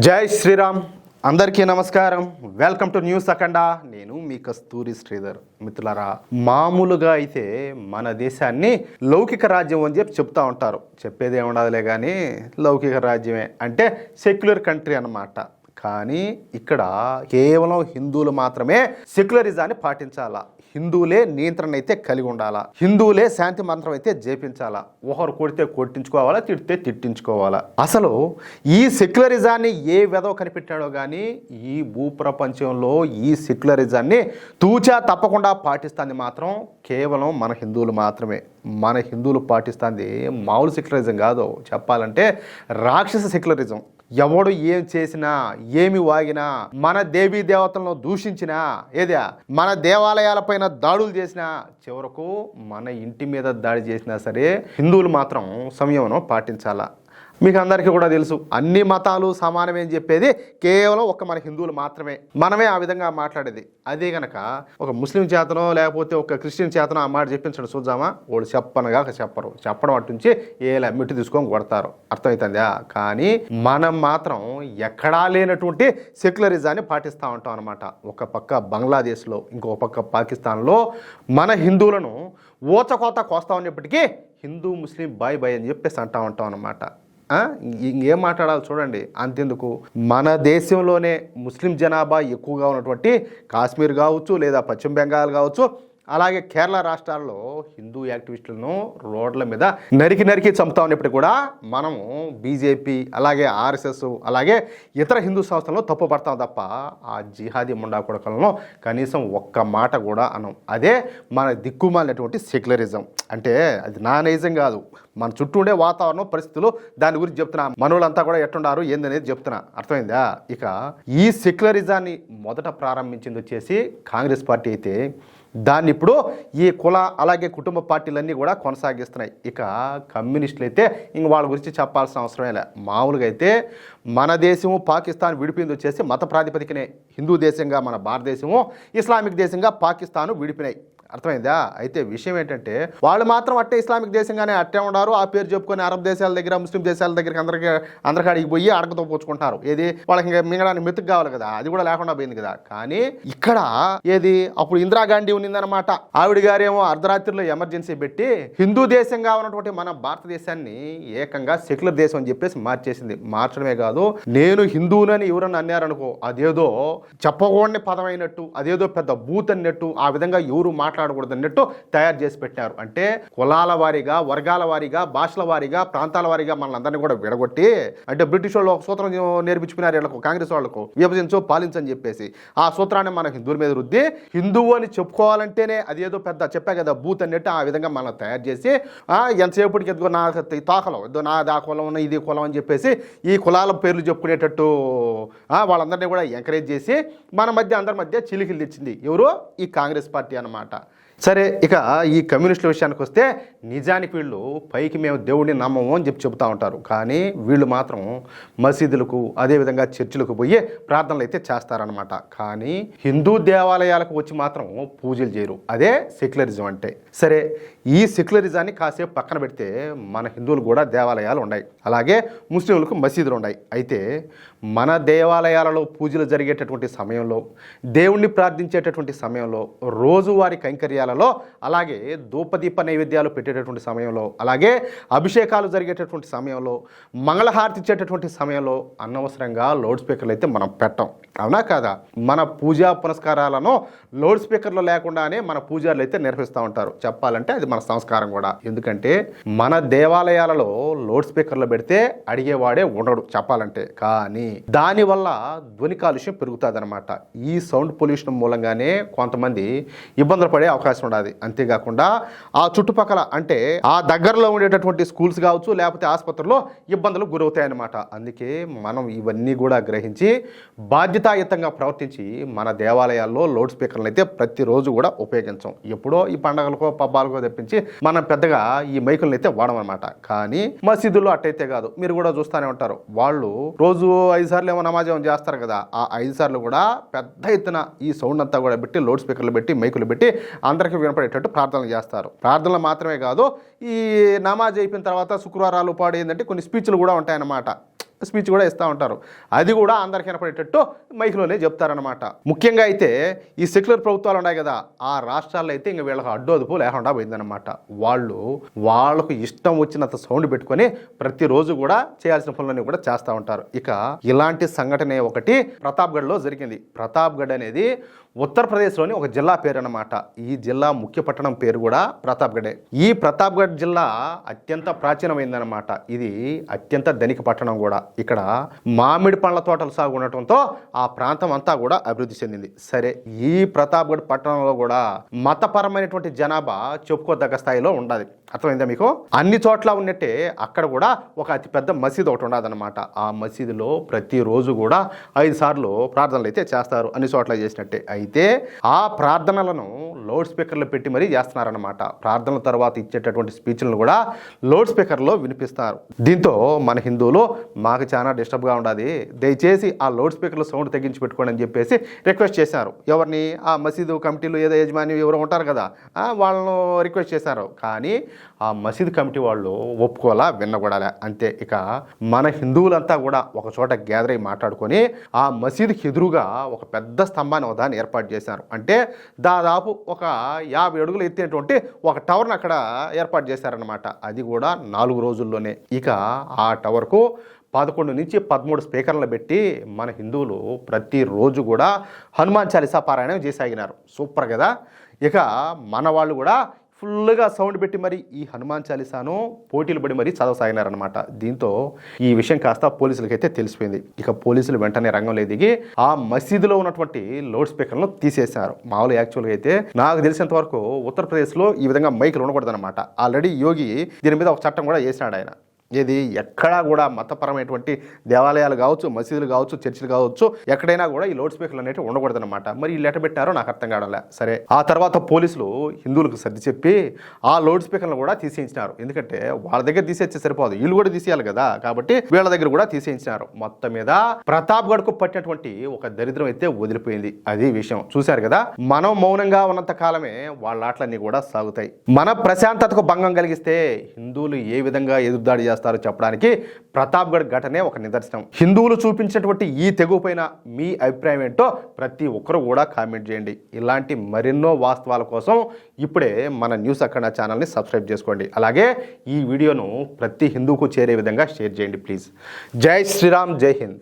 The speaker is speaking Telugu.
జై శ్రీరామ్. అందరికీ నమస్కారం. వెల్కమ్ టు న్యూస్ అఖండ. నేను మీ కస్తూరి శ్రీధర్. మిత్రులారా, మామూలుగా అయితే మన దేశాన్ని లౌకిక రాజ్యం అని చెప్తా ఉంటారు. చెప్పేది ఏముండదులే కానీ లౌకిక రాజ్యమే అంటే సెక్యులర్ కంట్రీ అన్నమాట. కానీ ఇక్కడ కేవలం హిందువులు మాత్రమే సెక్యులరిజాన్ని పాటించాలా, హిందువులే నియంత్రణ అయితే కలిగి ఉండాలా, హిందువులే శాంతి మంత్రం అయితే జపించాలా, ఒకరు కొడితే కొట్టించుకోవాలా, తిడితే తిట్టించుకోవాలా. అసలు ఈ సెక్యులరిజాన్ని ఏ వెధవ కనిపెట్టాడో కానీ ఈ భూప్రపంచంలో ఈ సెక్యులరిజాన్ని తూచా తప్పకుండా పాటిస్తుంది మాత్రం కేవలం మన హిందువులు మాత్రమే. మన హిందువులు పాటిస్తుంది మామూలు సెక్యులరిజం కాదు, చెప్పాలంటే రాక్షస సెక్యులరిజం. ఎవడు ఏం చేసినా ఏమి వాగినా, మన దేవీ దేవతలను దూషించినా, ఏదా మన దేవాలయాలపైన దాడులు చేసినా, చివరకు మన ఇంటి మీద దాడి చేసినా సరే హిందువులు మాత్రం సంయమనం పాటించాలా. మీకు అందరికీ కూడా తెలుసు, అన్ని మతాలు సమానమే అని చెప్పేది కేవలం ఒక్క మన హిందువులు మాత్రమే. మనమే ఆ విధంగా మాట్లాడేది. అదే గనక ఒక ముస్లిం చేతనో లేకపోతే ఒక క్రిస్టియన్ చేతనో ఆ మాట చెప్పించడం చూద్దామా, వాడు చెప్పనగా చెప్పరు, చెప్పడం అట్టుంచి ఏలా మిట్టి తీసుకొని కొడతారు. అర్థమవుతుందా? కానీ మనం మాత్రం ఎక్కడా లేనటువంటి సెక్యులరిజాన్ని పాటిస్తూ ఉంటాం అనమాట. ఒక పక్క బంగ్లాదేశ్లో, ఇంకో పక్క పాకిస్తాన్లో మన హిందువులను ఊచకోత కోస్తా ఉన్నప్పటికీ హిందూ ముస్లిం బాయ్ బాయ్ అని చెప్పేసి అంటూ ఉంటాం అనమాట. ఇంకేం మాట్లాడాలి చూడండి. అంతెందుకు, మన దేశంలోనే ముస్లిం జనాభా ఎక్కువగా ఉన్నటువంటి కాశ్మీర్ కావచ్చు, లేదా పశ్చిమ బెంగాల్ కావచ్చు, అలాగే కేరళ రాష్ట్రాల్లో హిందూ యాక్టివిస్టులను రోడ్ల మీద నరికి చంపుతా ఉన్నప్పుడు కూడా మనము బీజేపీ, అలాగే ఆర్ఎస్ఎస్, అలాగే ఇతర హిందూ సంస్థలను తప్పు పడతాం తప్ప ఆ జిహాదీ ముండా కొడకలను కనీసం ఒక్క మాట కూడా అనం. అదే మన దిక్కుమాలినటువంటి సెక్యులరిజం. అంటే అది నా నైజం కాదు, మన చుట్టూ ఉండే వాతావరణం, పరిస్థితులు, దాని గురించి చెప్తున్నా. మనోళ్ళంతా కూడా ఎట్టుండారు ఏందనేది చెప్తున్నా. అర్థమైందా? ఇక ఈ సెక్యులరిజాన్ని మొదట ప్రారంభించింది వచ్చేసి కాంగ్రెస్ పార్టీ అయితే, దాన్ని ఇప్పుడు ఈ కుల అలాగే కుటుంబ పార్టీలన్నీ కూడా కొనసాగిస్తున్నాయి. ఇక కమ్యూనిస్టులు అయితే ఇంక వాళ్ళ గురించి చెప్పాల్సిన అవసరమే లే. మామూలుగా అయితే మన దేశము పాకిస్తాన్ విడిపోయింది వచ్చేసి మత ప్రాతిపదికనే. హిందూ దేశంగా మన భారతదేశము, ఇస్లామిక్ దేశంగా పాకిస్తాను విడిపోయినాయి. అర్థమైందా? అయితే విషయం ఏంటంటే వాళ్ళు మాత్రం అట్టే ఇస్లామిక్ దేశంగానే అట్టే ఉన్నారు. ఆ పేరు చెప్పుకొని అరబ్ దేశాల దగ్గర, ముస్లిం దేశాల దగ్గరికి అందరికాడికి పోయి అడగతో పోచుకుంటారు. ఏది వాళ్ళకి ఇంకా మింగడానికి మెతుకు కావాలి కదా, అది కూడా లేకుండా పోయింది కదా. కానీ ఇక్కడ ఏది అప్పుడు ఇందిరాగాంధీ ఉన్నిందనమాట. ఆవిడ గారేమో అర్ధరాత్రిలో ఎమర్జెన్సీ పెట్టి హిందూ దేశంగా ఉన్నటువంటి మన భారతదేశాన్ని ఏకంగా సెక్యులర్ దేశం అని చెప్పేసి మార్చేసింది. మార్చడమే కాదు, నేను హిందువునని ఎవరన్నా అన్నారనుకో, అదేదో చెప్పకూడని పదం అయినట్టు, అదేదో పెద్ద బూత్ అన్నట్టు, ఆ విధంగా ఎవరు మాట్లాడకూడదు అన్నట్టు తయారు చేసి పెట్టారు. అంటే కులాల వారీగా, వర్గాల వారీగా, భాషల వారీగా, ప్రాంతాల వారీగా మనల్ని అందరినీ కూడా విడగొట్టి, అంటే బ్రిటిష్ వాళ్ళు ఒక సూత్రం నేర్పించుకున్నారు వీళ్ళకు, కాంగ్రెస్ వాళ్ళకు, విభజించు పాలించని చెప్పేసి. ఆ సూత్రాన్ని మన హిందువుల మీద రుద్ది, హిందువు అని చెప్పుకోవాలంటేనే అదేదో పెద్ద చెప్పా కదా బూత్ అన్నట్టు ఆ విధంగా మనం తయారు చేసి, ఎంతసేపటికి ఎదుగో నా తోకలం, ఎదో నా దా కులం ఉన్న ఇది కులం అని చెప్పేసి ఈ కులాల పేర్లు చెప్పుకునేటట్టు వాళ్ళందరినీ కూడా ఎంకరేజ్ చేసి మన మధ్య, అందరి మధ్య చిలికిలు తెచ్చింది ఎవరు? ఈ కాంగ్రెస్ పార్టీ అన్నమాట. సరే, ఇక ఈ కమ్యూనిస్టుల విషయానికి వస్తే, నిజానికి వీళ్ళు పైకి మేము దేవుడిని నమ్మము అని చెప్తూ ఉంటారు. కానీ వీళ్ళు మాత్రం మసీదులకు, అదేవిధంగా చర్చిలకు పోయి ప్రార్థనలు అయితే చేస్తారనమాట. కానీ హిందూ దేవాలయాలకు వచ్చి మాత్రం పూజలు చేయరు. అదే సెక్యులరిజం అంటే. సరే, ఈ సెక్యులరిజాన్ని కాసేపు పక్కన పెడితే మన హిందువులు కూడా దేవాలయాలు ఉన్నాయి, అలాగే ముస్లింలకు మసీదులు ఉన్నాయి. అయితే మన దేవాలయాలలో పూజలు జరిగేటటువంటి సమయంలో, దేవుణ్ణి ప్రార్థించేటటువంటి సమయంలో, రోజువారి కైంకర్యాలలో, అలాగే ధూపదీప నైవేద్యాలు పెట్టేటటువంటి సమయంలో, అలాగే అభిషేకాలు జరిగేటటువంటి సమయంలో, మంగళహారతి ఇచ్చేటటువంటి సమయంలో అనవసరంగా లౌడ్ స్పీకర్లు అయితే మనం పెట్టం. అవునా కాదా? మన పూజా పునస్కారాలను లౌడ్ స్పీకర్లు లేకుండానే మన పూజారులు అయితే నిర్వహిస్తూ ఉంటారు. చెప్పాలంటే అది మన సంస్కారం కూడా. ఎందుకంటే మన దేవాలయాలలో లౌడ్ స్పీకర్లు పెడితే అడిగేవాడే ఉండడు చెప్పాలంటే. కానీ దానివల్ల ధ్వని కాలుష్యం పెరుగుతుంది అనమాట. ఈ సౌండ్ పొల్యూషన్ మూలంగానే కొంతమంది ఇబ్బందులు పడే అవకాశం ఉండదు. అంతేకాకుండా ఆ చుట్టుపక్కల, అంటే ఆ దగ్గరలో ఉండేటటువంటి స్కూల్స్ కావచ్చు, లేకపోతే ఆసుపత్రుల్లో ఇబ్బందులు గురవుతాయి అన్నమాట. అందుకే మనం ఇవన్నీ కూడా గ్రహించి బాధ్యతాయుతంగా ప్రవర్తించి మన దేవాలయాల్లో లౌడ్ స్పీకర్లు అయితే ప్రతిరోజు కూడా ఉపయోగించాం. ఎప్పుడో ఈ పండగలకో పబ్బాలకో తెప్పించి మనం పెద్దగా ఈ మైకులను అయితే వాడమన్నమాట. కానీ మసీదుల్లో అట్టయితే కాదు. మీరు కూడా చూస్తూనే ఉంటారు, వాళ్ళు రోజు 5 సార్లు ఏమో నమాజం చేస్తారు కదా, ఆ 5 సార్లు కూడా పెద్ద ఎత్తున ఈ సౌండ్ అంతా కూడా పెట్టి, లౌడ్ స్పీకర్లు పెట్టి, మైకులు పెట్టి అందరికీ వినపడేటట్టు ప్రార్థనలు చేస్తారు. ప్రార్థనలు మాత్రమే కాదు, ఈ నమాజ్ అయిపోయిన తర్వాత శుక్రవారాలు పాడు ఏంటంటే కొన్ని స్పీచ్లు కూడా ఉంటాయన్నమాట. స్పీచ్ కూడా ఇస్తూ ఉంటారు. అది కూడా అందరికీ వినపడేటట్టు మైక్లోనే చెప్తారనమాట. ముఖ్యంగా అయితే ఈ సెక్యులర్ ప్రభుత్వాలు ఉన్నాయి కదా, ఆ రాష్ట్రాల్లో అయితే ఇంక వీళ్ళకి అడ్డు అదుపు లేకుండా పోయిందనమాట. వాళ్ళకు ఇష్టం వచ్చినంత సౌండ్ పెట్టుకొని ప్రతిరోజు కూడా చేయాల్సిన పనులన్నీ కూడా చేస్తూ ఉంటారు. ఇక ఇలాంటి సంఘటన ఒకటి ప్రతాప్గఢ్లో జరిగింది. ప్రతాప్గఢ్ అనేది ఉత్తరప్రదేశ్లోని ఒక జిల్లా పేరు అన్నమాట. ఈ జిల్లా ముఖ్య పట్టణం పేరు కూడా ప్రతాప్గఢే. ఈ ప్రతాప్గఢ్ జిల్లా అత్యంత ప్రాచీనమైందనమాట. ఇది అత్యంత ధనిక పట్టణం కూడా. ఇక్కడ మామిడి పండ్ల తోటలు సాగు ఉండటంతో ఆ ప్రాంతం అంతా కూడా అభివృద్ధి చెందింది. సరే, ఈ ప్రతాప్గఢ్ పట్టణంలో కూడా మతపరమైనటువంటి జనాభా చెప్పుకోదగ్గ స్థాయిలో ఉండాలి. అర్థమైందా మీకు? అన్ని చోట్ల ఉన్నట్టే అక్కడ కూడా ఒక అతిపెద్ద మసీదు ఒకటి ఉండదన్నమాట. ఆ మసీదులో ప్రతిరోజు కూడా 5 సార్లు ప్రార్థనలు అయితే చేస్తారు, అన్ని చోట్ల చేసినట్టే. అయితే ఆ ప్రార్థనలను లౌడ్ స్పీకర్లు పెట్టి మరీ చేస్తున్నారన్నమాట. ప్రార్థనల తర్వాత ఇచ్చేటటువంటి స్పీచ్లను కూడా లౌడ్ స్పీకర్లో వినిపిస్తారు. దీంతో మన హిందువులు మాకు చాలా డిస్టర్బ్గా ఉండాలి, దయచేసి ఆ లౌడ్ స్పీకర్లో సౌండ్ తగ్గించి పెట్టుకోండి అని చెప్పేసి రిక్వెస్ట్ చేశారు. ఎవరిని? ఆ మసీదు కమిటీలు ఏదో యజమాని ఎవరు ఉంటారు కదా, వాళ్ళను రిక్వెస్ట్ చేశారు. కానీ ఆ మసీదు కమిటీ వాళ్ళు ఒప్పుకోలా, విన్నగొడాలా అంతే. ఇక మన హిందువులంతా కూడా ఒక చోట గ్యాదర్ అయి మాట్లాడుకొని ఆ మసీదుకి ఎదురుగా ఒక పెద్ద స్తంభాన్ని ఒకదాన్ని ఏర్పాటు చేశారు. అంటే దాదాపు ఒక 50 అడుగులు ఎత్తేటువంటి ఒక టవర్ని అక్కడ ఏర్పాటు చేశారనమాట. అది కూడా 4 రోజుల్లోనే. ఇక ఆ టవర్కు 11 నుంచి 13 స్పీకర్లు పెట్టి మన హిందువులు ప్రతిరోజు కూడా హనుమాన్ చాలీసా పారాయణం చేసాగినారు. సూపర్ కదా. ఇక మన వాళ్ళు కూడా ఫుల్గా సౌండ్ పెట్టి మరి ఈ హనుమాన్ చాలీసాను పోటీలు పడి మరీ చదవసాగినారనమాట. దీంతో ఈ విషయం కాస్త పోలీసులకైతే తెలిసిపోయింది. ఇక పోలీసులు వెంటనే రంగంలో దిగి ఆ మసీదులో ఉన్నటువంటి లౌడ్ స్పీకర్లను తీసేశారు. మామూలు యాక్చువల్గా అయితే నాకు తెలిసినంత వరకు ఉత్తరప్రదేశ్లో ఈ విధంగా మైకులు ఉండకూడదనమాట. ఆల్రెడీ యోగి దీని మీద ఒక చట్టం కూడా చేసినాడు ఆయన. ఏది? ఎక్కడా కూడా మతపరమైనటువంటి దేవాలయాలు కావచ్చు, మసీదులు కావచ్చు, చర్చిలు కావచ్చు, ఎక్కడైనా కూడా ఈ లౌడ్ స్పీకర్లు అనేవి ఉండకూడదన్నమాట. మరి ఈ లెటర్ పెట్టారో నాకు అర్థం కావడంలే. సరే, ఆ తర్వాత పోలీసులు హిందువులకు సర్ది చెప్పి ఆ లౌడ్ స్పీకర్లు కూడా తీసేయించినారు. ఎందుకంటే వాళ్ళ దగ్గర తీసేస్తే సరిపోదు, వీళ్ళు కూడా తీసేయాలి కదా, కాబట్టి వీళ్ళ దగ్గర కూడా తీసేయించినారు. మొత్తం మీద ప్రతాప్గఢ్కు పట్టినటువంటి ఒక దరిద్రం అయితే వదిలిపోయింది. అది విషయం. చూశారు కదా, మనం మౌనంగా ఉన్నంత కాలమే వాళ్ళ ఆటలన్నీ కూడా సాగుతాయి. మన ప్రశాంతతకు భంగం కలిగిస్తే హిందువులు ఏ విధంగా ఎదురుదాడి చేస్తారో చెప్పడానికి ప్రతాప్గఢ్ ఘటనే ఒక నిదర్శనం. హిందువులు చూపించినటువంటి ఈ తెగువ పైన మీ అభిప్రాయం ఏంటో ప్రతి ఒక్కరు కూడా కామెంట్ చేయండి. ఇలాంటి మరెన్నో వాస్తవాల కోసం ఇప్పుడే మన న్యూస్ అఖండ ఛానల్ని సబ్స్క్రైబ్ చేసుకోండి. అలాగే ఈ వీడియోను ప్రతి హిందువుకు చేరే విధంగా షేర్ చేయండి ప్లీజ్. జై శ్రీరామ్, జై హింద్.